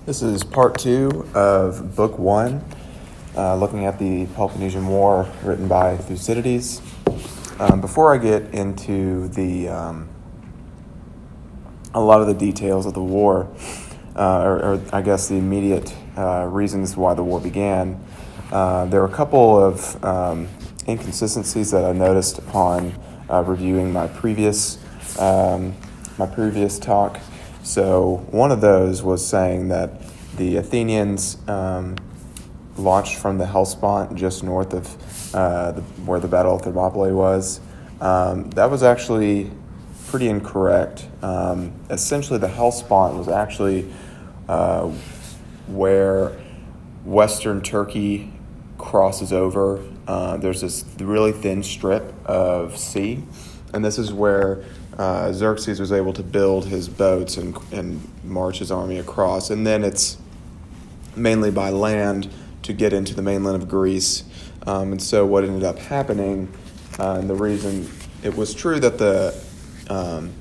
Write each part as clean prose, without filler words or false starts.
This is part 2 of book 1, looking at the Peloponnesian War written by Thucydides. Before I get into a lot of the details of the war, or I guess the immediate reasons why the war began, there were a couple of inconsistencies that I noticed upon reviewing my previous talk. So one of those was saying that the Athenians launched from the Hellespont just north of where the Battle of Thermopylae was. That was actually pretty incorrect. Essentially, the Hellespont was actually where western Turkey crosses over. There's this really thin strip of sea, and this is where Xerxes was able to build his boats and march his army across. And then it's mainly by land to get into the mainland of Greece. And so what ended up happening, and the reason it was true that the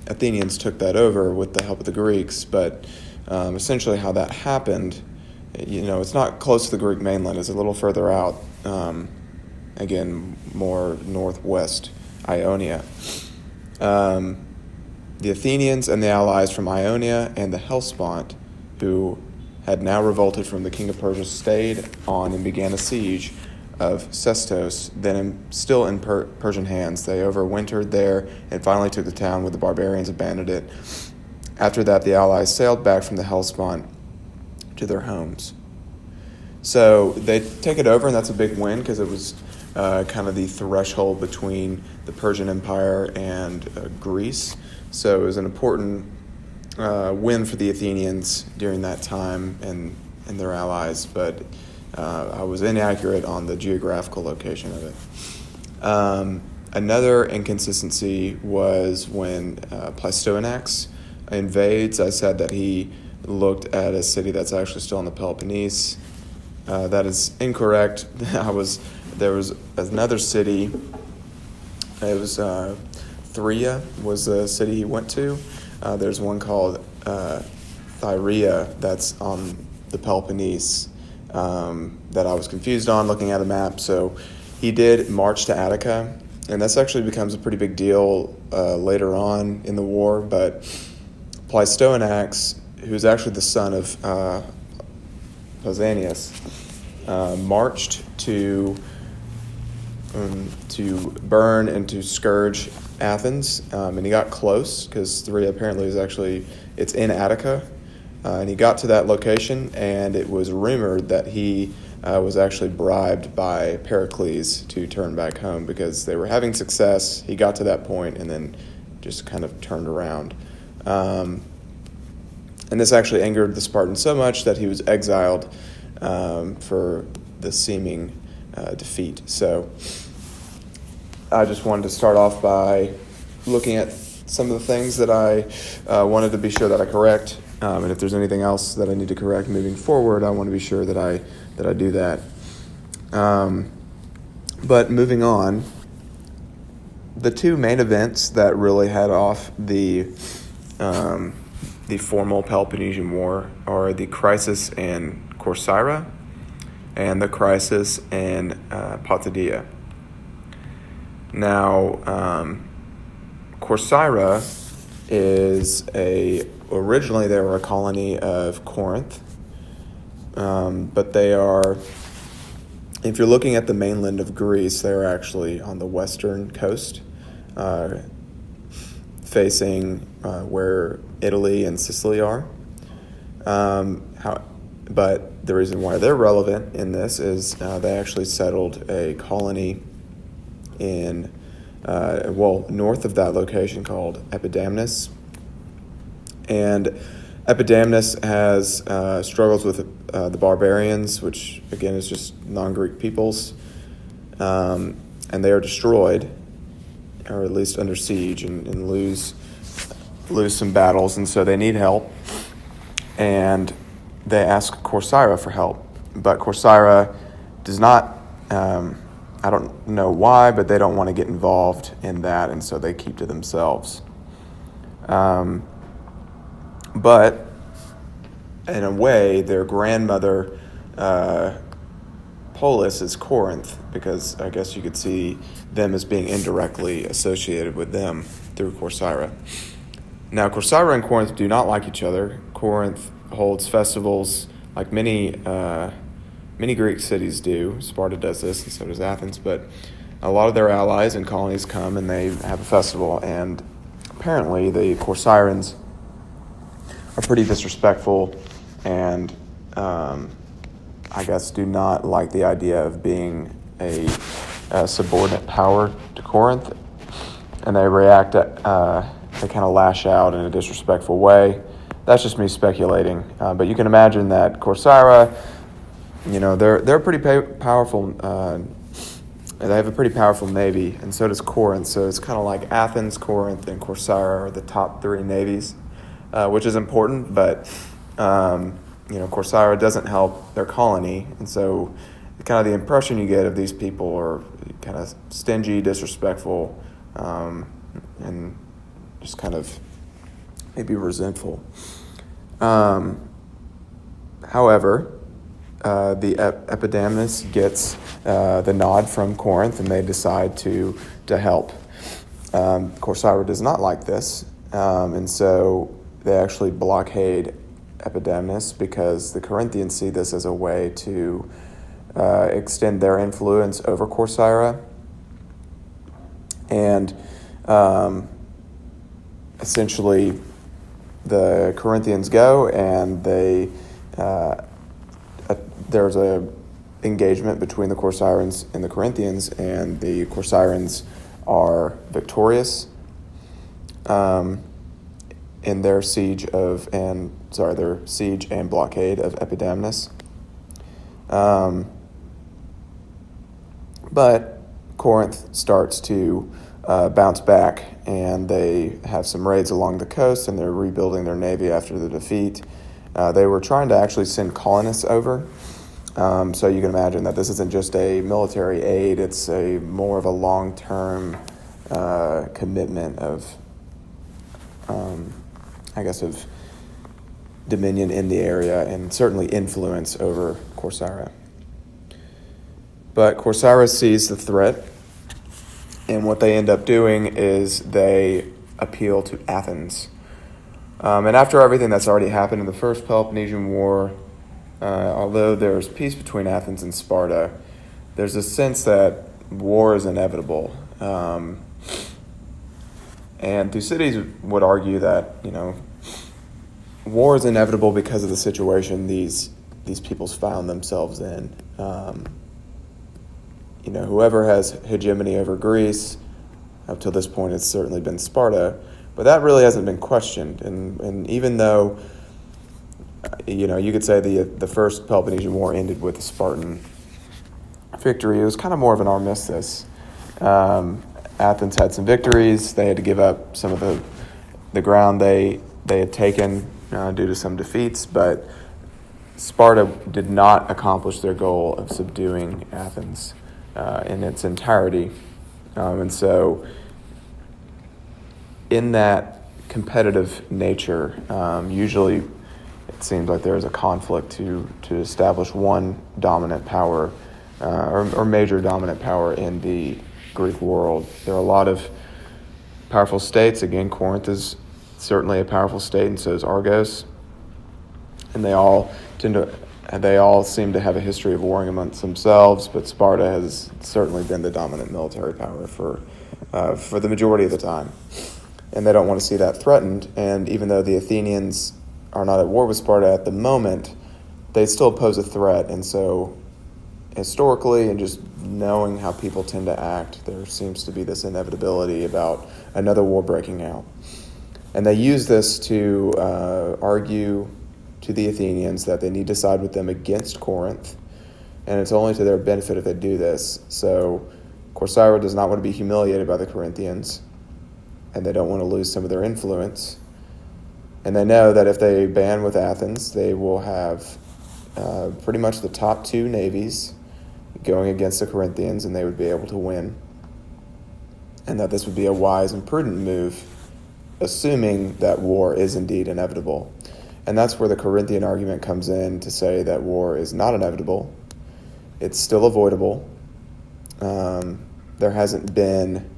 Athenians took that over with the help of the Greeks, but essentially how that happened, it's not close to the Greek mainland. It's a little further out, again, more northwest Ionia. The Athenians and the allies from Ionia and the Hellespont, who had now revolted from the king of Persia, stayed on and began a siege of Sestos, then still in Persian hands. They overwintered there and finally took the town where the barbarians abandoned it. After that, the allies sailed back from the Hellespont to their homes. So they take it over, and that's a big win because it was kind of the threshold between the Persian Empire and Greece. So it was an important win for the Athenians during that time and their allies, but I was inaccurate on the geographical location of it. Another inconsistency was when Pleistouanax invades. I said that he looked at a city that's actually still in the Peloponnese. That is incorrect. There was another city. It was Thria was the city he went to. There's one called Thyrea that's on the Peloponnese that I was confused on looking at a map. So he did march to Attica, and this actually becomes a pretty big deal later on in the war. But Pleistouanax, who's actually the son of Pausanias, marched to burn and to scourge Athens, and he got close because Thria apparently it's in Attica, and he got to that location, and it was rumored that he was actually bribed by Pericles to turn back home because they were having success. He got to that point and then just kind of turned around. And this actually angered the Spartans so much that he was exiled for the seeming defeat. So I just wanted to start off by looking at some of the things that I wanted to be sure that I correct, and if there's anything else that I need to correct moving forward, I want to be sure that I do that. But moving on, the two main events that really had off the formal Peloponnesian War are the crisis in Corcyra and the crisis in Potidæa. Now, Corcyra is originally they were a colony of Corinth, but they are, if you're looking at the mainland of Greece, they're actually on the western coast, facing where Italy and Sicily are. But the reason why they're relevant in this is they actually settled a colony in north of that location called Epidamnus. And Epidamnus has struggles with the barbarians, which again is just non-Greek peoples, and they are destroyed, or at least under siege, and lose some battles, and so they need help. And they ask Corcyra for help, but Corcyra does not. I don't know why, but they don't want to get involved in that, and so they keep to themselves. But in a way, their grandmother, Polis, is Corinth, because I guess you could see them as being indirectly associated with them through Corcyra. Now, Corcyra and Corinth do not like each other. Corinth holds festivals like many Greek cities do. Sparta does this, and so does Athens. But a lot of their allies and colonies come, and they have a festival. And apparently, the Corcyraeans are pretty disrespectful, and I guess do not like the idea of being a subordinate power to Corinth, and they react. They kind of lash out in a disrespectful way. That's just me speculating, but you can imagine that Corcyra, they're pretty powerful. They have a pretty powerful navy, and so does Corinth. So it's kind of like Athens, Corinth, and Corcyra are the top three navies, which is important. But Corcyra doesn't help their colony, and so kind of the impression you get of these people are kind of stingy, disrespectful, and just kind of maybe resentful. However, the Epidamnus gets the nod from Corinth, and they decide to help. Corcyra does not like this, and so they actually blockade Epidamnus because the Corinthians see this as a way to extend their influence over Corcyra. And essentially, the Corinthians go, and there's a engagement between the Corcyraeans and the Corinthians, and the Corcyraeans are victorious in their siege and blockade of Epidamnus. But Corinth starts to bounce back, and they have some raids along the coast, and they're rebuilding their navy after the defeat. They were trying to actually send colonists over, so you can imagine that this isn't just a military aid, it's more of a long-term commitment of dominion in the area, and certainly influence over Corcyra. But Corcyra sees the threat, and what they end up doing is they appeal to Athens. And after everything that's already happened in the First Peloponnesian War, although there's peace between Athens and Sparta, there's a sense that war is inevitable. And Thucydides would argue that, war is inevitable because of the situation these peoples found themselves in. Whoever has hegemony over Greece, up till this point it's certainly been Sparta, but that really hasn't been questioned. And even though, you could say the First Peloponnesian War ended with a Spartan victory, it was kind of more of an armistice. Athens had some victories. They had to give up some of the ground they had taken due to some defeats, but Sparta did not accomplish their goal of subduing Athens in its entirety. And so in that competitive nature, usually it seems like there is a conflict to establish one dominant power or major dominant power in the Greek world. There are a lot of powerful states. Again, Corinth is certainly a powerful state, and so is Argos. And they all seem to have a history of warring amongst themselves, but Sparta has certainly been the dominant military power for the majority of the time. And they don't want to see that threatened. And even though the Athenians are not at war with Sparta at the moment, they still pose a threat. And so historically, and just knowing how people tend to act, there seems to be this inevitability about another war breaking out. And they use this to argue to the Athenians that they need to side with them against Corinth, and it's only to their benefit if they do this. So Corcyra does not want to be humiliated by the Corinthians, and they don't want to lose some of their influence. And they know that if they band with Athens, they will have pretty much the top two navies going against the Corinthians, and they would be able to win. And that this would be a wise and prudent move, assuming that war is indeed inevitable. And that's where the Corinthian argument comes in to say that war is not inevitable. It's still avoidable. There hasn't been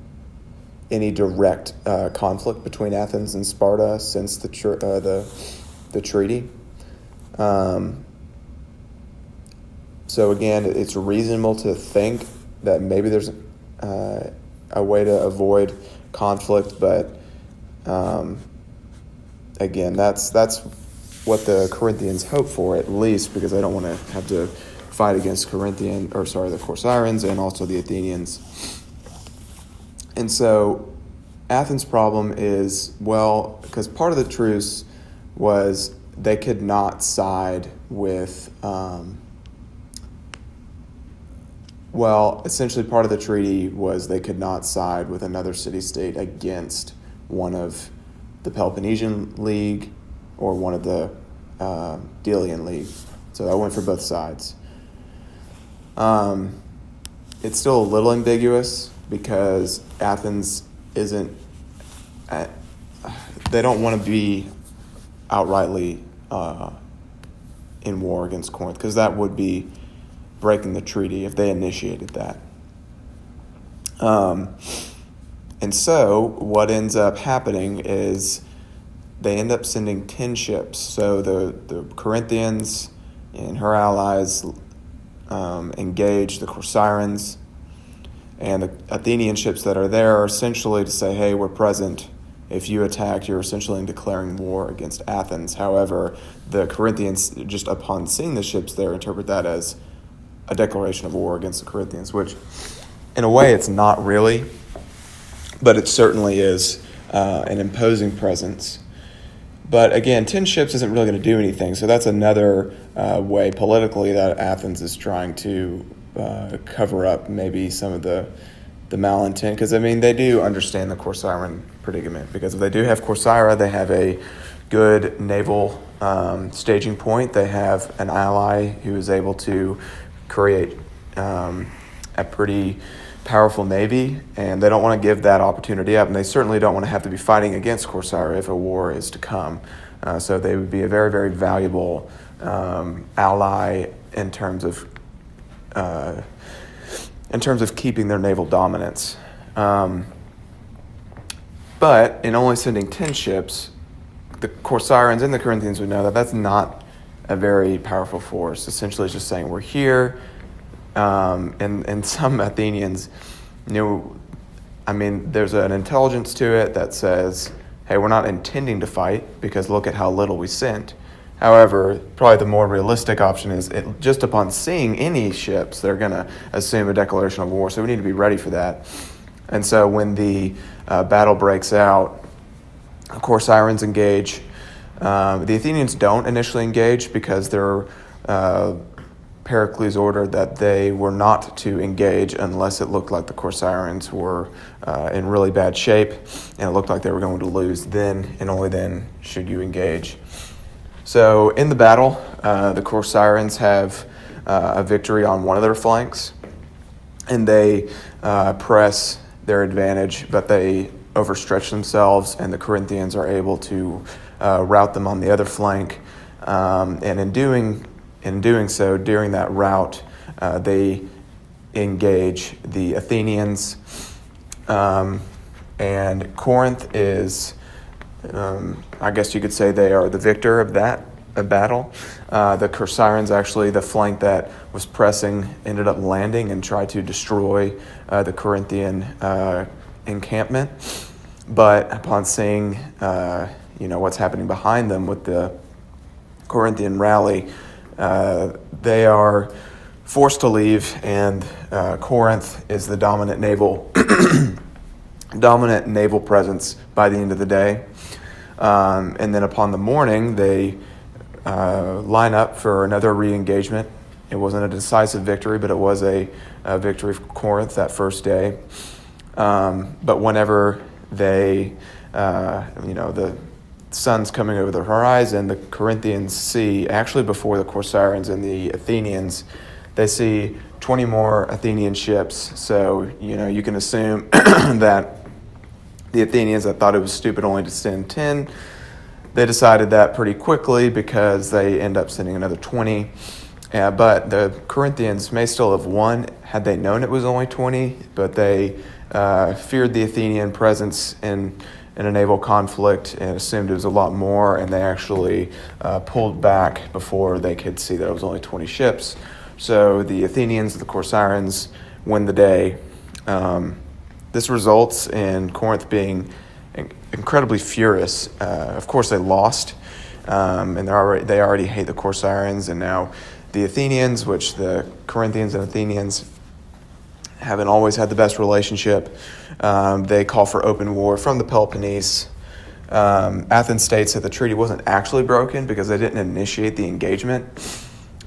any direct conflict between Athens and Sparta since the treaty. So again, it's reasonable to think that maybe there's a way to avoid conflict, but again, that's what the Corinthians hope for, at least, because they don't want to have to fight against the Corcyraeans and also the Athenians. And so Athens' problem is, because part of the truce was they could not side with, essentially part of the treaty was they could not side with another city-state against one of the Peloponnesian League or one of the Delian League. So that went for both sides. It's still a little ambiguous because Athens isn't, they don't want to be outrightly in war against Corinth, because that would be breaking the treaty if they initiated that. And so what ends up happening is they end up sending 10 ships. So the Corinthians and her allies engage the Corcyraeans, and the Athenian ships that are there are essentially to say, hey, we're present. If you attack, you're essentially declaring war against Athens. However, the Corinthians, just upon seeing the ships there, interpret that as a declaration of war against the Corinthians, which in a way it's not really, but it certainly is an imposing presence. But again, 10 ships isn't really going to do anything, so that's another way politically that Athens is trying to cover up maybe some of the malintent, because they do understand the Corcyraean predicament, because if they do have Corcyra, they have a good naval staging point. They have an ally who is able to create a pretty powerful navy, and they don't want to give that opportunity up, and they certainly don't want to have to be fighting against Corcyra if a war is to come. So they would be a very, very valuable ally in terms of keeping their naval dominance. But in only sending 10 ships, the Corcyraeans and the Corinthians would know that that's not a very powerful force. Essentially, it's just saying we're here. And some Athenians there's an intelligence to it that says, hey, we're not intending to fight because look at how little we sent. However, probably the more realistic option is just upon seeing any ships, they're going to assume a declaration of war. So we need to be ready for that. And so when the battle breaks out, of course, Corcyraeans engage. The Athenians don't initially engage because they're Pericles ordered that they were not to engage unless it looked like the Corcyraeans were in really bad shape and it looked like they were going to lose. Then and only then should you engage. So in the battle, the Corcyraeans have a victory on one of their flanks, and they press their advantage, but they overstretch themselves, and the Corinthians are able to rout them on the other flank. And in doing so, during that rout, they engage the Athenians. And Corinth is, I guess you could say they are the victor of that battle. The Corcyraeans, actually, the flank that was pressing, ended up landing and tried to destroy the Corinthian encampment. But upon seeing, what's happening behind them with the Corinthian rally, they are forced to leave, and Corinth is the dominant naval presence by the end of the day. And then upon the morning, they line up for another re-engagement. It wasn't a decisive victory, but it was a victory for Corinth that first day. But whenever they, the sun's coming over the horizon, the Corinthians see, actually before the Corcyraeans and the Athenians, they see 20 more Athenian ships. So, you can assume that the Athenians that thought it was stupid only to send 10, they decided that pretty quickly because they end up sending another 20. But the Corinthians may still have won had they known it was only 20, but they feared the Athenian presence in a naval conflict and assumed it was a lot more, and they actually pulled back before they could see that it was only 20 ships. So the Athenians, the Corcyraeans, win the day. This results in Corinth being incredibly furious. Of course, they lost, and they already hate the Corcyraeans, and now the Athenians, which the Corinthians and Athenians haven't always had the best relationship, they call for open war from the Peloponnese. Athens states that the treaty wasn't actually broken because they didn't initiate the engagement,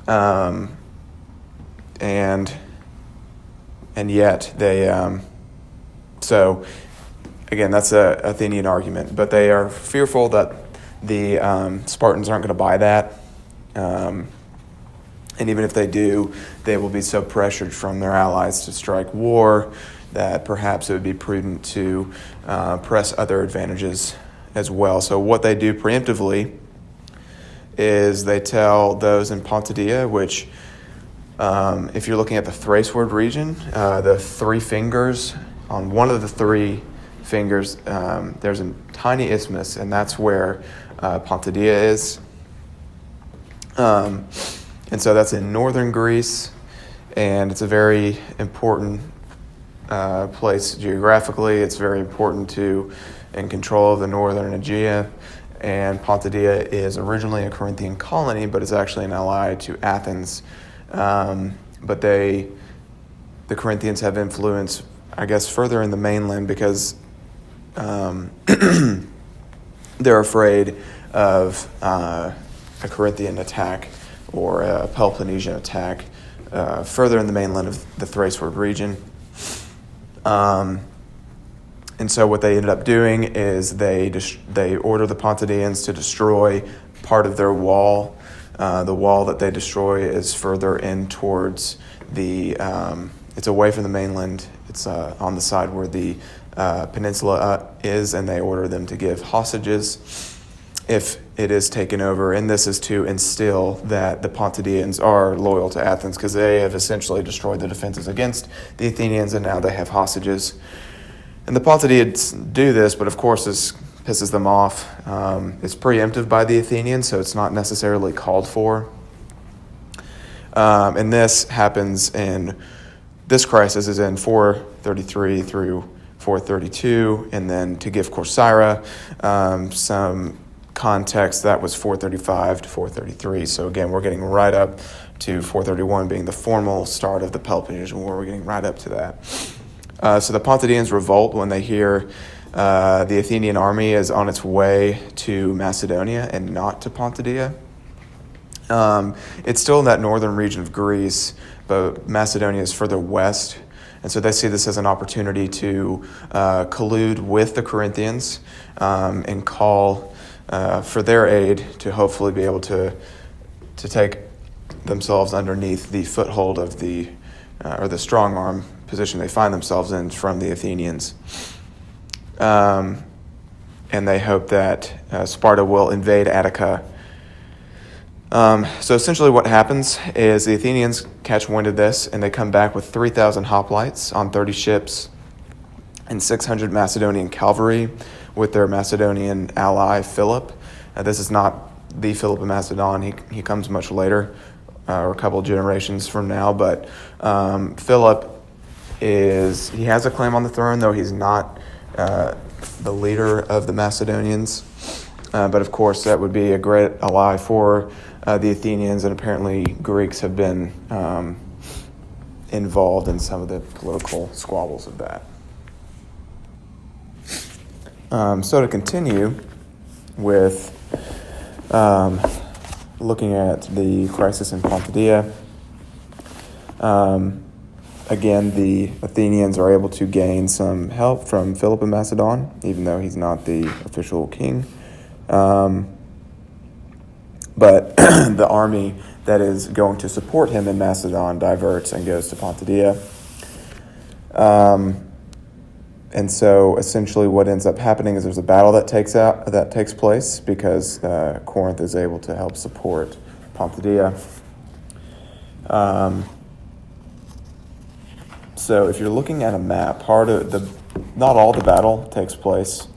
and yet they. So again, that's a Athenian argument, but they are fearful that the Spartans aren't going to buy that. And even if they do, they will be so pressured from their allies to strike war that perhaps it would be prudent to press other advantages as well. So what they do preemptively is they tell those in Pontidia, which if you're looking at the Thrace-word region, the three fingers, on one of the three fingers, there's a tiny isthmus, and that's where Pontidia is. And so that's in northern Greece, and it's a very important place geographically. It's very important in control of the northern Aegea. And Pontidia is originally a Corinthian colony, but it's actually an ally to Athens. But the Corinthians have influence, I guess, further in the mainland because they're afraid of a Corinthian attack or a Peloponnesian attack further in the mainland of the Thrace-word region. And so what they ended up doing is they order the Pontidians to destroy part of their wall. The wall that they destroy is further in towards it's away from the mainland. It's on the side where the peninsula is, and they order them to give hostages if it is taken over. And this is to instill that the Pontidians are loyal to Athens because they have essentially destroyed the defenses against the Athenians, and now they have hostages. And the Pontidians do this, but of course this pisses them off. It's preemptive by the Athenians, so it's not necessarily called for. And this happens this crisis is in 433 through 432, and then to give Corcyra some context, that was 435 to 433. So again, we're getting right up to 431 being the formal start of the Peloponnesian War. We're getting right up to that. So the Pontidians revolt when they hear the Athenian army is on its way to Macedonia and not to Pontidia. It's still in that northern region of Greece, but Macedonia is further west. And so they see this as an opportunity to collude with the Corinthians and call for their aid to hopefully be able to take themselves underneath the foothold of or the strong arm position they find themselves in from the Athenians. And they hope that Sparta will invade Attica. So essentially what happens is the Athenians catch wind of this, and they come back with 3,000 hoplites on 30 ships and 600 Macedonian cavalry with their Macedonian ally, Philip. This is not the Philip of Macedon. He comes much later, or a couple generations from now. But Philip he has a claim on the throne, though he's not the leader of the Macedonians. But of course, that would be a great ally for the Athenians, and apparently Greeks have been involved in some of the political squabbles of that. So to continue with looking at the crisis in Pontidia, again, the Athenians are able to gain some help from Philip of Macedon, even though he's not the official king. But the army that is going to support him in Macedon diverts and goes to Pontidia. And so essentially what ends up happening is there's a battle that takes place because Corinth is able to help support Pompidia. So if you're looking at a map, not all the battle takes place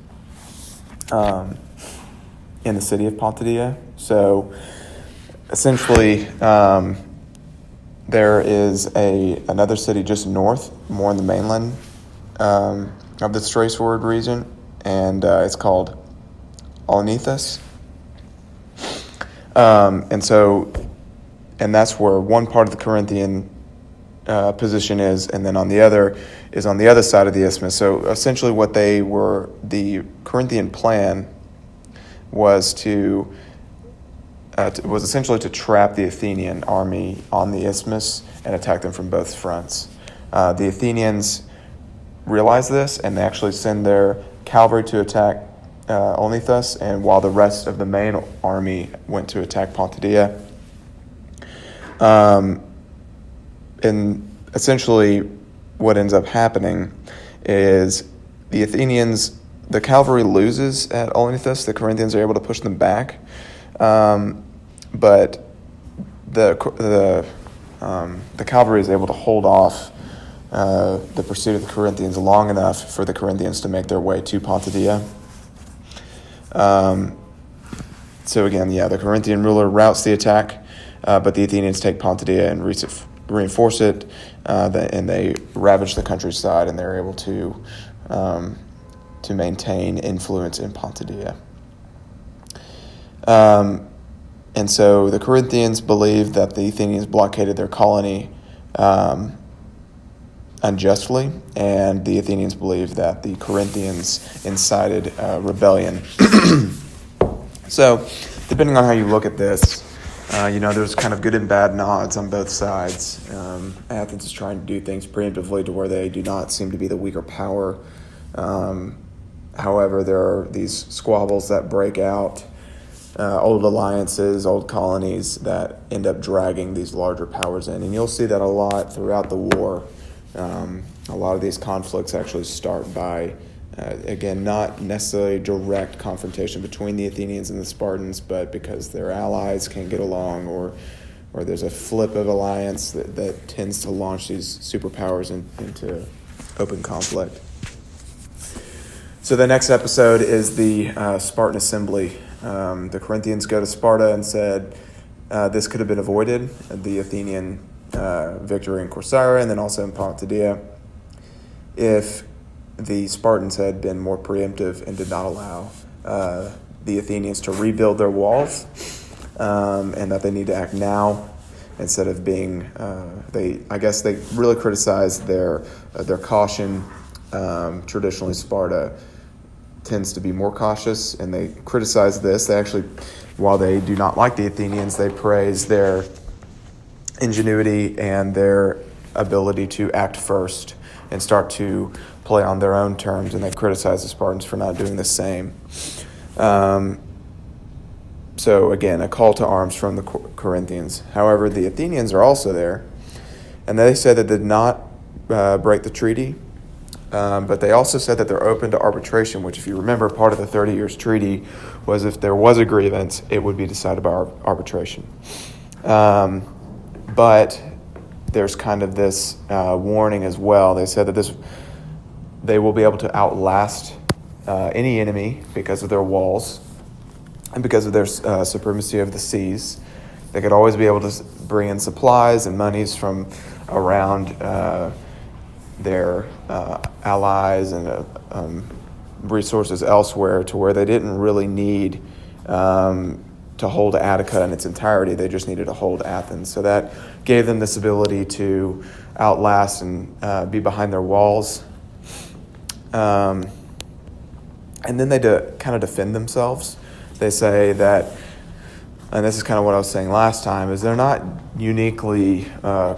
in the city of Pompidia. So essentially there is another city just north, more in the mainland of the straightforward region, and it's called Olynethus. And that's where one part of the Corinthian position is, and then on the other side of the isthmus. So essentially the Corinthian plan was was essentially to trap the Athenian army on the isthmus and attack them from both fronts. The Athenians realize this, and they actually send their cavalry to attack Olynethus, and while the rest of the main army went to attack Pompidia. And essentially what ends up happening is the cavalry loses at Olynethus. The Corinthians are able to push them back, but the cavalry is able to hold off the pursuit of the Corinthians long enough for the Corinthians to make their way to Pompidia. So again, the Corinthian ruler routes the attack, but the Athenians take Pompidia and reinforce it, and they ravage the countryside, and they're able to maintain influence in Pompidia. And so the Corinthians believed that the Athenians blockaded their colony unjustly, and the Athenians believed that the Corinthians incited rebellion. So, depending on how you look at this, there's kind of good and bad nods on both sides. Athens is trying to do things preemptively to where they do not seem to be the weaker power. However, there are these squabbles that break out, old alliances, old colonies that end up dragging these larger powers in. And you'll see that a lot throughout the war. A lot of these conflicts actually start by, again, not necessarily direct confrontation between the Athenians and the Spartans, but because their allies can't get along, or there's a flip of alliance that tends to launch these superpowers into open conflict. So the next episode is the Spartan assembly. The Corinthians go to Sparta and said this could have been avoided, the Athenian victory in Corcyra and then also in Pompidia, if the Spartans had been more preemptive and did not allow the Athenians to rebuild their walls, and that they need to act now instead of being. They really criticized their caution. Traditionally, Sparta tends to be more cautious, and they criticize this. They actually, while they do not like the Athenians, they praise their ingenuity and their ability to act first and start to play on their own terms, and they criticize the Spartans for not doing the same. So again, a call to arms from the Corinthians. However, the Athenians are also there, and they said that they did not break the treaty, but they also said that they're open to arbitration, which, if you remember, part of the 30 Years Treaty was if there was a grievance, it would be decided by arbitration. But there's kind of this warning as well. They said that they will be able to outlast any enemy because of their walls and because of their supremacy of the seas. They could always be able to bring in supplies and monies from around their allies and resources elsewhere, to where they didn't really need to hold Attica in its entirety. They just needed to hold Athens. So that gave them this ability to outlast and be behind their walls. And then they kind of defend themselves. They say that, and this is kind of what I was saying last time, is they're not uniquely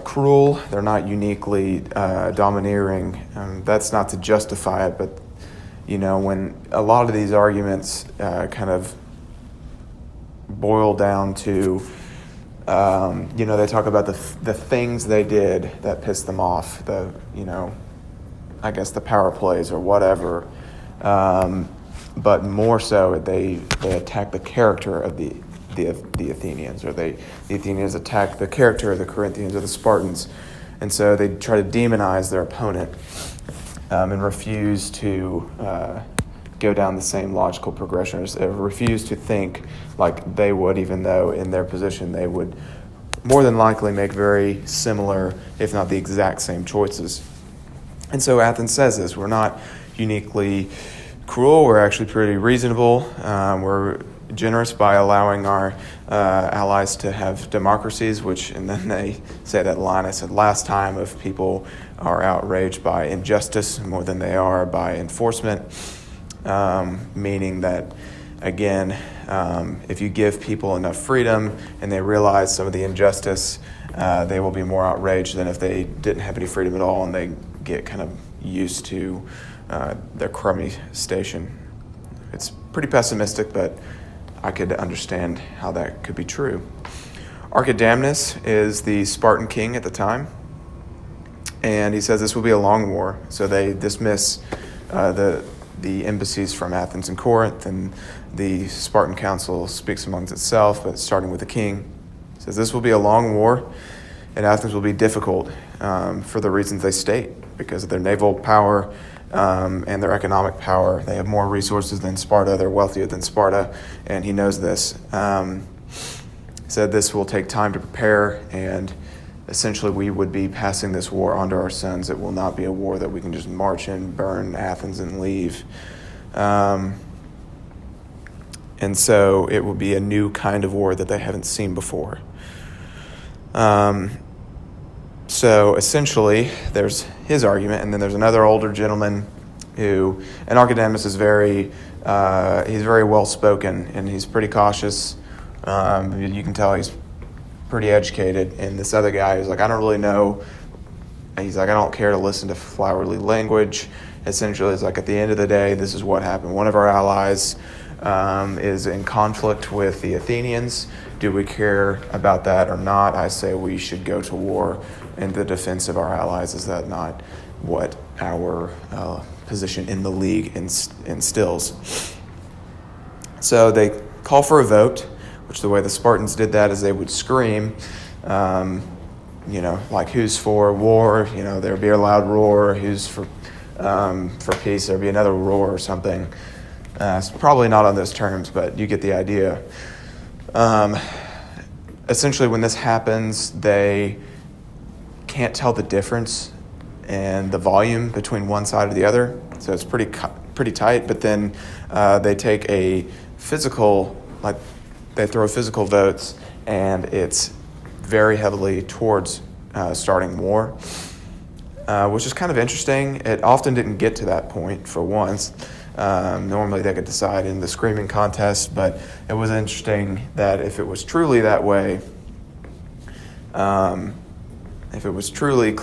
cruel. They're not uniquely domineering. That's not to justify it, but, when a lot of these arguments kind of boil down to, they talk about the things they did that pissed them off. I guess, the power plays or whatever. But more so, they attack the character of the Athenians, or the Athenians attack the character of the Corinthians or the Spartans. And so they try to demonize their opponent and refuse to go down the same logical progression, or refuse to think like they would, even though in their position they would more than likely make very similar, if not the exact same choices. And so Athens says this: we're not uniquely cruel, we're actually pretty reasonable. We're generous by allowing our allies to have democracies, and then they say that line I said last time of people are outraged by injustice more than they are by enforcement, meaning that, again, if you give people enough freedom and they realize some of the injustice, they will be more outraged than if they didn't have any freedom at all and they get kind of used to their crummy station. It's pretty pessimistic, but I could understand how that could be true. Archidamnus is the Spartan king at the time, and he says this will be a long war. So they dismiss the embassies from Athens and Corinth, and the Spartan council speaks amongst itself, but starting with the king. It says this will be a long war, and Athens will be difficult for the reasons they state, because of their naval power and their economic power. They have more resources than Sparta. They're wealthier than Sparta, and he knows this. He said this will take time to prepare, and essentially we would be passing this war on to our sons. It will not be a war that we can just march in, burn Athens, and leave. And so it will be a new kind of war that they haven't seen before. So essentially, there's his argument, and then there's another older gentleman and Archidamnus is he's very well-spoken, and he's pretty cautious. You can tell he's pretty educated, and this other guy is like, I don't really know. He's like, I don't care to listen to flowery language. Essentially, it's like, at the end of the day, this is what happened. One of our allies is in conflict with the Athenians. Do we care about that or not? I say we should go to war in the defense of our allies. Is that not what our position in the league instills? So they call for a vote, which the way the Spartans did that is they would scream, like who's for war? There'd be a loud roar. Who's for peace? There'd be another roar or something. It's probably not on those terms, but you get the idea. Essentially, when this happens, they can't tell the difference in the volume between one side or the other, so it's pretty tight. But then they take a physical, they throw physical votes, and it's very heavily towards starting war, which is kind of interesting. It often didn't get to that point for once. Normally they could decide in the screaming contest, but it was interesting that if it was truly that way, if it was truly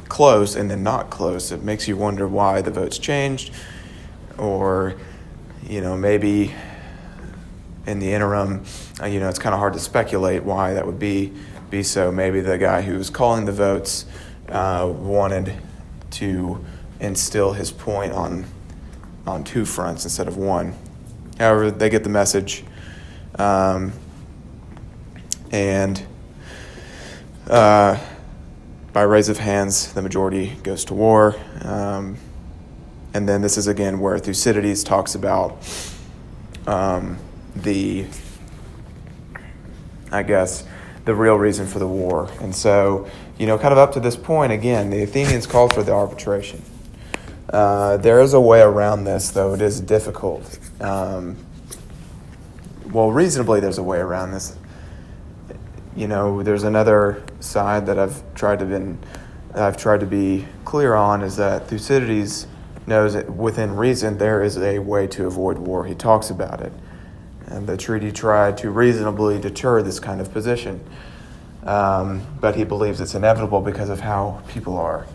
close and then not close, it makes you wonder why the votes changed, or maybe in the interim, it's kind of hard to speculate why that would be so. Maybe the guy who was calling the votes wanted to instill his point on two fronts instead of one. However, they get the message, and by raise of hands, the majority goes to war. And then this is again where Thucydides talks about the real reason for the war. And so, kind of up to this point, again, the Athenians called for the arbitration. There is a way around this, though it is difficult. Reasonably there's a way around this. There's another side that I've tried to be clear on, is that Thucydides knows that within reason there is a way to avoid war. He talks about it. And the treaty tried to reasonably deter this kind of position. But he believes it's inevitable because of how people are.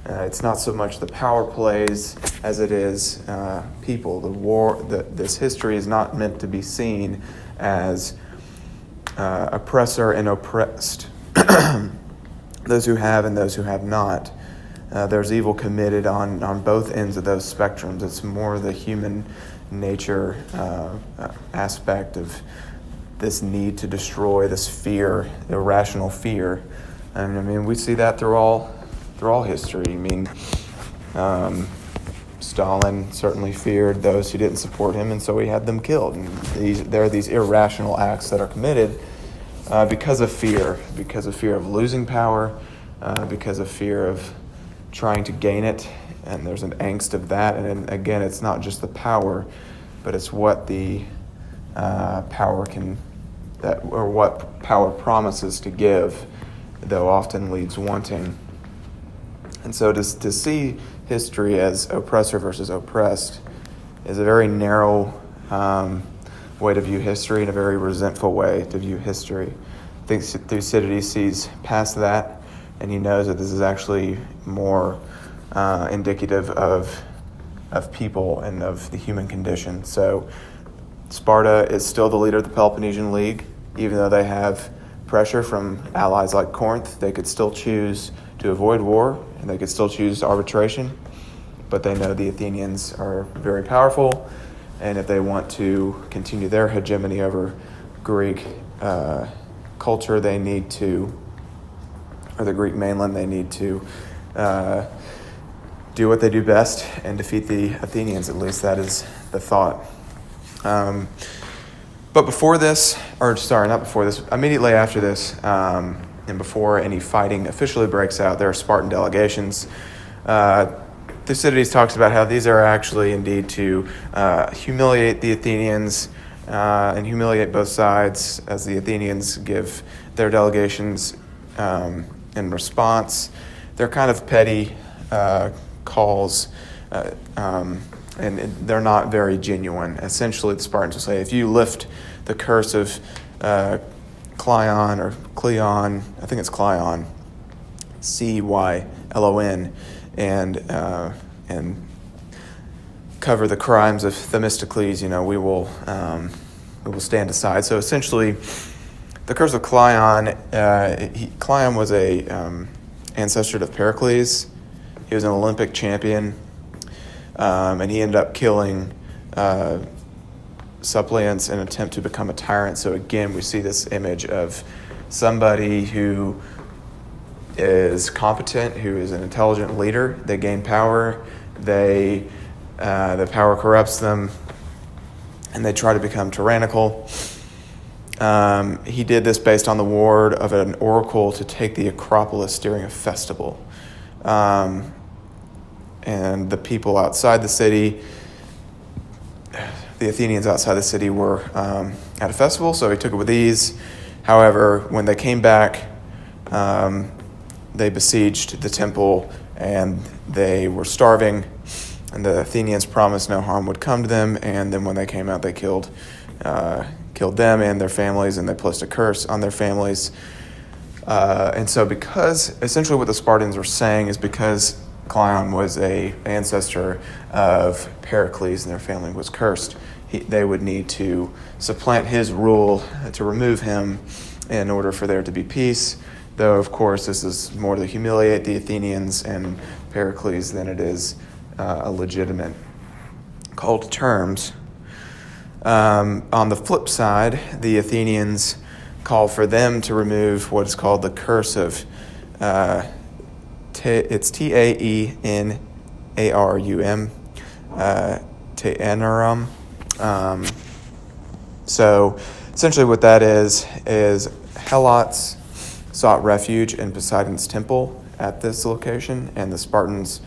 It's not so much the power plays as it is people. This history is not meant to be seen as oppressor and oppressed, those who have and those who have not. there's evil committed on both ends of those spectrums. It's more the human nature aspect of this need to destroy, this fear, irrational fear. And I mean, we see that through all history. I mean, Stalin certainly feared those who didn't support him, and so he had them killed. And there are these irrational acts that are committed because of fear of losing power, because of fear of trying to gain it, and there's an angst of that. And again, it's not just the power, but it's what the what power promises to give, though often leaves wanting. And so to see history as oppressor versus oppressed is a very narrow way to view history and a very resentful way to view history. I think Thucydides sees past that, and he knows that this is actually more indicative of people and of the human condition. So Sparta is still the leader of the Peloponnesian League. Even though they have pressure from allies like Corinth, they could still choose to avoid war, and they could still choose arbitration. But they know the Athenians are very powerful, and if they want to continue their hegemony over Greek culture, they need to, or the Greek mainland, they need to do what they do best and defeat the Athenians. At least that is the thought. But before this, immediately after this, and before any fighting officially breaks out, there are Spartan delegations. Thucydides talks about how these are actually indeed to humiliate the Athenians and humiliate both sides, as the Athenians give their delegations in response. They're kind of petty calls, and they're not very genuine. Essentially, the Spartans will say, if you lift the curse of Cleon, I think it's Cleon, Cylon, and cover the crimes of Themistocles, we will stand aside. So essentially, the curse of Cleon, Cleon was a ancestor of Pericles. He was an Olympic champion. And he ended up killing suppliants in an attempt to become a tyrant. So again, we see this image of somebody who is competent, who is an intelligent leader. They gain power. The power corrupts them, and they try to become tyrannical. He did this based on the word of an oracle to take the Acropolis during a festival. And the people outside the city, the Athenians outside the city, were at a festival, so he took it with ease. However, when they came back, they besieged the temple, and they were starving, and the Athenians promised no harm would come to them, and then when they came out, they killed them and their families, and they placed a curse on their families. And so because, essentially what the Spartans were saying is because Cleon was an ancestor of Pericles and their family was cursed, they would need to supplant his rule to remove him in order for there to be peace. Though, of course, this is more to humiliate the Athenians and Pericles than it is a legitimate call to terms. On the flip side, the Athenians call for them to remove what is called the curse of it's Taenarum, Taenarum. So essentially what that is Helots sought refuge in Poseidon's temple at this location, and the Spartans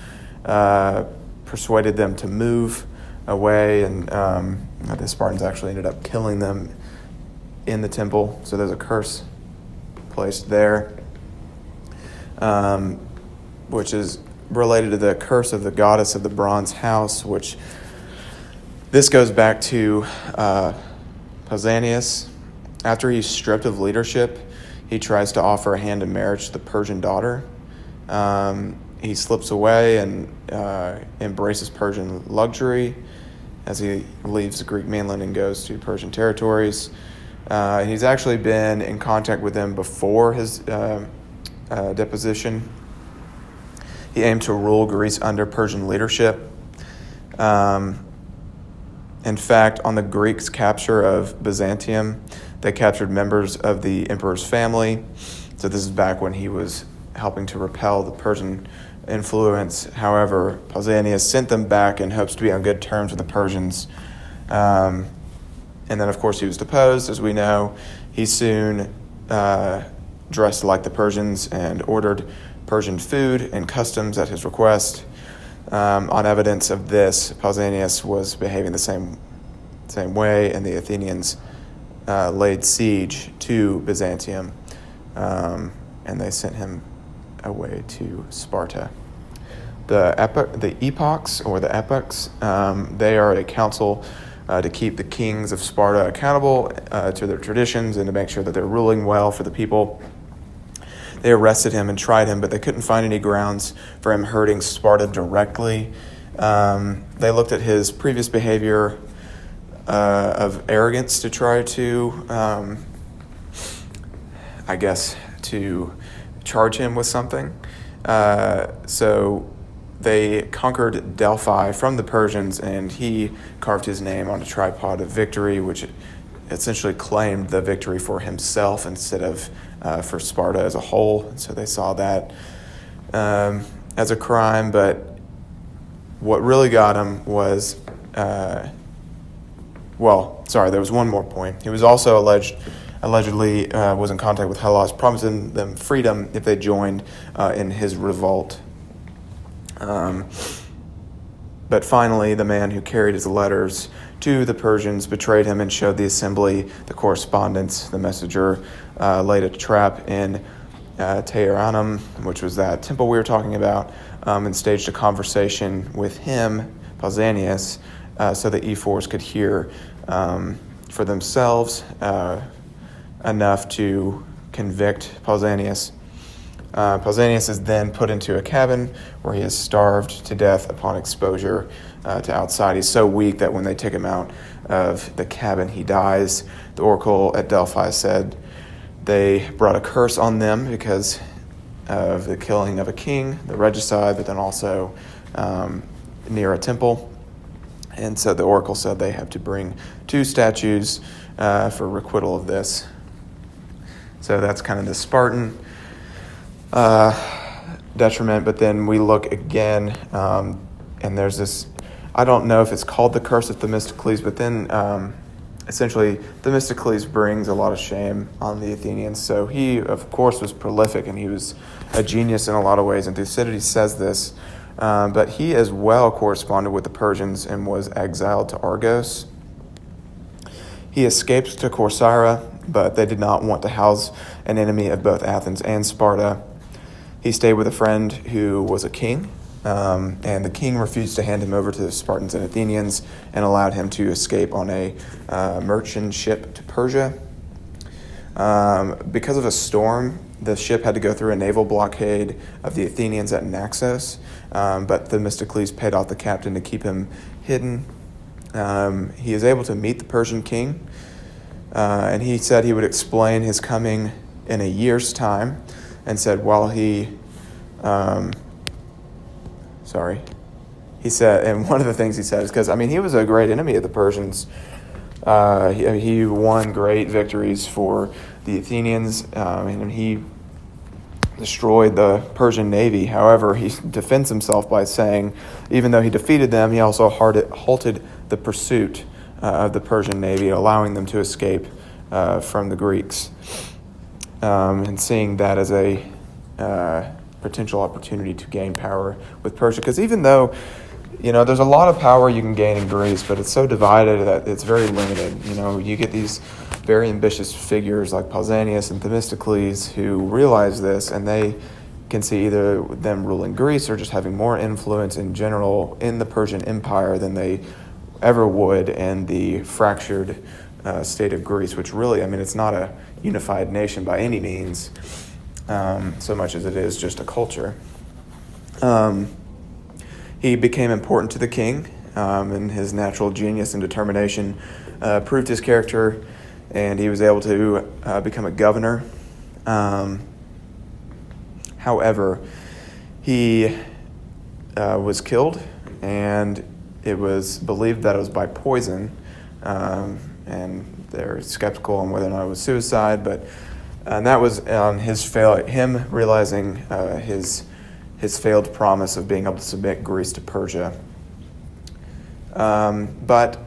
persuaded them to move away, and the Spartans actually ended up killing them in the temple. So there's a curse placed there, which is related to the curse of the goddess of the bronze house, which this goes back to Pausanias. After he's stripped of leadership, he tries to offer a hand in marriage to the Persian daughter. He slips away and embraces Persian luxury as he leaves the Greek mainland and goes to Persian territories. He's actually been in contact with them before his deposition. He aimed to rule Greece under Persian leadership. In fact, on the Greeks' capture of Byzantium, they captured members of the emperor's family. So this is back when he was helping to repel the Persian influence. However, Pausanias sent them back in hopes to be on good terms with the Persians. And then, of course, he was deposed, as we know. He soon dressed like the Persians and ordered Persian food and customs at his request. On evidence of this, Pausanias was behaving the same way, and the Athenians laid siege to Byzantium, and they sent him away to Sparta. The epochs, they are a council to keep the kings of Sparta accountable to their traditions and to make sure that they're ruling well for the people. They arrested him and tried him, but they couldn't find any grounds for him hurting Sparta directly. They looked at his previous behavior of arrogance to try to, to charge him with something. So they conquered Delphi from the Persians, and he carved his name on a tripod of victory, which essentially claimed the victory for himself instead of for Sparta as a whole. So they saw that as a crime, but what really got him was, there was one more point. He was also allegedly was in contact with Hellas, promising them freedom if they joined in his revolt. But finally, the man who carried his letters to the Persians betrayed him and showed the assembly the correspondence. The messenger laid a trap in Teheranum, which was that temple we were talking about, and staged a conversation with him, Pausanias, so the ephors could hear for themselves enough to convict Pausanias. Pausanias is then put into a cabin where he is starved to death upon exposure to outside. He's so weak that when they take him out of the cabin, he dies. The oracle at Delphi said they brought a curse on them because of the killing of a king, the regicide, but then also near a temple. And so the oracle said they have to bring 2 statues for requital of this. So that's kind of the Spartan detriment. But then we look again, and there's this, I don't know if it's called the curse of Themistocles, but then essentially Themistocles brings a lot of shame on the Athenians. So he, of course, was prolific, and he was a genius in a lot of ways, and Thucydides says this. But he as well corresponded with the Persians and was exiled to Argos. He escaped to Corcyra, but they did not want to house an enemy of both Athens and Sparta. He stayed with a friend who was a king, and the king refused to hand him over to the Spartans and Athenians and allowed him to escape on a merchant ship to Persia. Because of a storm, the ship had to go through a naval blockade of the Athenians at Naxos, but Themistocles paid off the captain to keep him hidden. He is able to meet the Persian king, and he said he would explain his coming in a year's time, and said he said, and one of the things he said is because, he was a great enemy of the Persians. He won great victories for the Athenians, and he destroyed the Persian navy. However, he defends himself by saying, even though he defeated them, he also halted the pursuit of the Persian navy, allowing them to escape from the Greeks, and seeing that as a potential opportunity to gain power with Persia. Because even though, there's a lot of power you can gain in Greece, but it's so divided that it's very limited. You get these very ambitious figures like Pausanias and Themistocles who realize this, and they can see either them ruling Greece or just having more influence in general in the Persian Empire than they ever would in the fractured state of Greece, which really, it's not a unified nation by any means, so much as it is just a culture. He became important to the king, and his natural genius and determination proved his character, and he was able to become a governor. However, he was killed, and it was believed that it was by poison, and they're skeptical on whether or not it was suicide, and that was on him realizing his failed promise of being able to submit Greece to Persia. But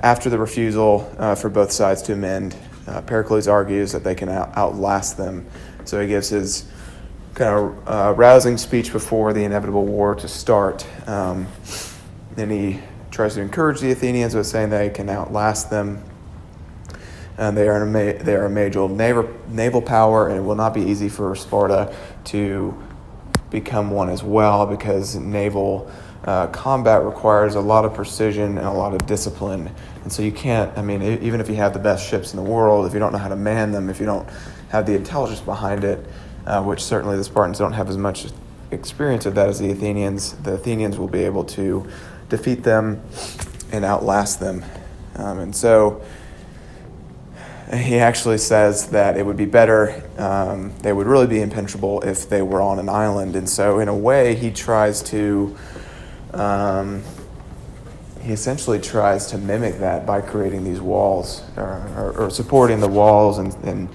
after the refusal for both sides to amend, Pericles argues that they can outlast them. So he gives his kind of rousing speech before the inevitable war to start. Then he tries to encourage the Athenians by saying they can outlast them. And they are a major naval power, and it will not be easy for Sparta to become one as well, because naval combat requires a lot of precision and a lot of discipline. And so you can't, even if you have the best ships in the world, if you don't know how to man them, if you don't have the intelligence behind it, which certainly the Spartans don't have as much experience of that as the Athenians will be able to defeat them and outlast them. And so he actually says that it would be better, they would really be impenetrable if they were on an island. And so in a way, he essentially tries to mimic that by creating these walls or supporting the walls and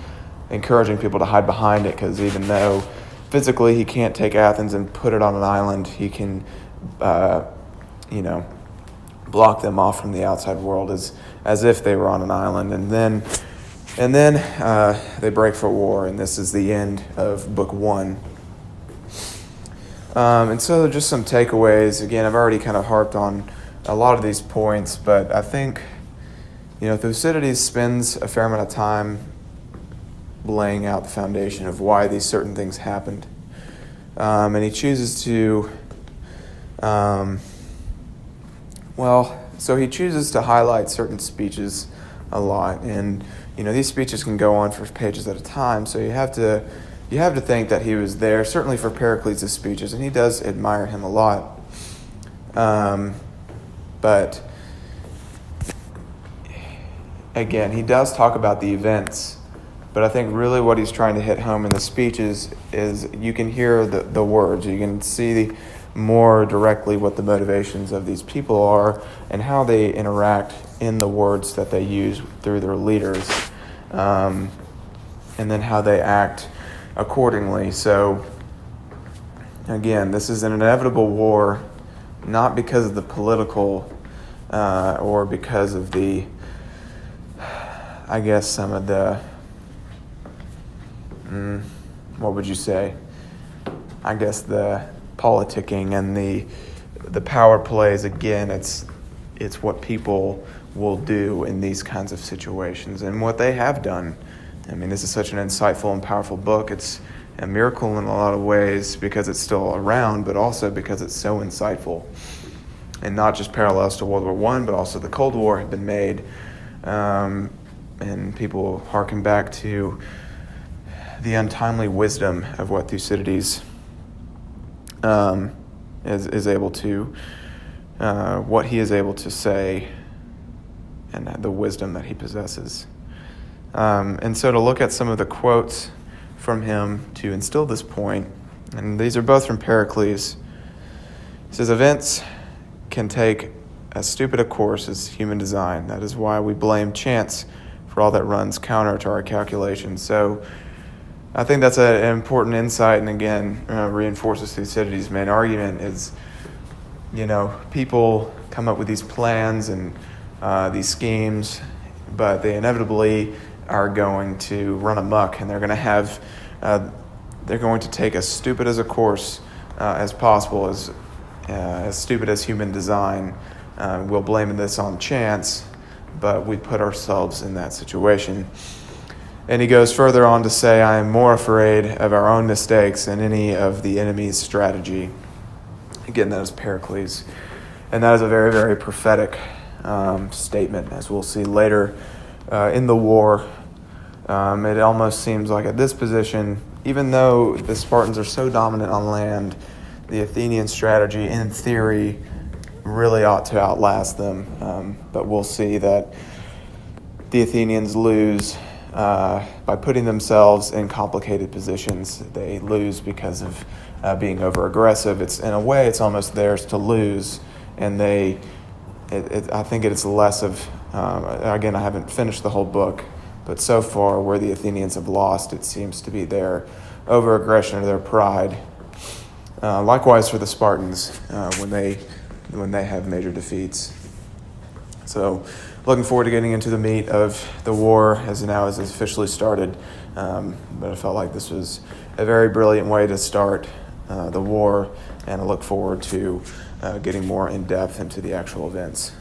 encouraging people to hide behind it, because even though physically he can't take Athens and put it on an island, he can block them off from the outside world as if they were on an island. And then they break for war, and this is the end of Book 1. And so just some takeaways. Again, I've already kind of harped on a lot of these points, but I think, Thucydides spends a fair amount of time laying out the foundation of why these certain things happened. And he chooses to, he chooses to highlight certain speeches a lot. And, these speeches can go on for pages at a time, so you have to think that he was there, certainly for Pericles' speeches, and he does admire him a lot. But again, he does talk about the events, but I think really what he's trying to hit home in the speeches is you can hear the words. You can see more directly what the motivations of these people are and how they interact in the words that they use through their leaders, and then how they act accordingly. So again, this is an inevitable war, not because of the political or because of the, some of the, what would you say? The politicking and the power plays. Again, it's what people will do in these kinds of situations and what they have done. This is such an insightful and powerful book. It's a miracle in a lot of ways because it's still around, but also because it's so insightful. And not just parallels to World War I, but also the Cold War have been made. And people harken back to the untimely wisdom of what Thucydides is able to, what he is able to say, and the wisdom that he possesses. And so to look at some of the quotes from him to instill this point, and these are both from Pericles. He says, "Events can take as stupid a course as human design. That is why we blame chance for all that runs counter to our calculations." So I think that's an important insight, and again, reinforces Thucydides' main argument is, people come up with these plans and these schemes, but they inevitably are going to run amok, and they're going to take as stupid as a course as possible, as stupid as human design. We'll blame this on chance, but we put ourselves in that situation. And he goes further on to say, "I am more afraid of our own mistakes than any of the enemy's strategy." Again, that is Pericles. And that is a very, very prophetic statement, as we'll see later in the war. It almost seems like at this position, even though the Spartans are so dominant on land, the Athenian strategy, in theory, really ought to outlast them. But we'll see that the Athenians lose by putting themselves in complicated positions. They lose because of being over-aggressive. In a way, it's almost theirs to lose, and I think it's less of, again, I haven't finished the whole book, but so far where the Athenians have lost, it seems to be their over-aggression or their pride. Likewise for the Spartans when they have major defeats. So looking forward to getting into the meat of the war as it's officially started. But I felt like this was a very brilliant way to start the war, and I look forward to getting more in depth into the actual events.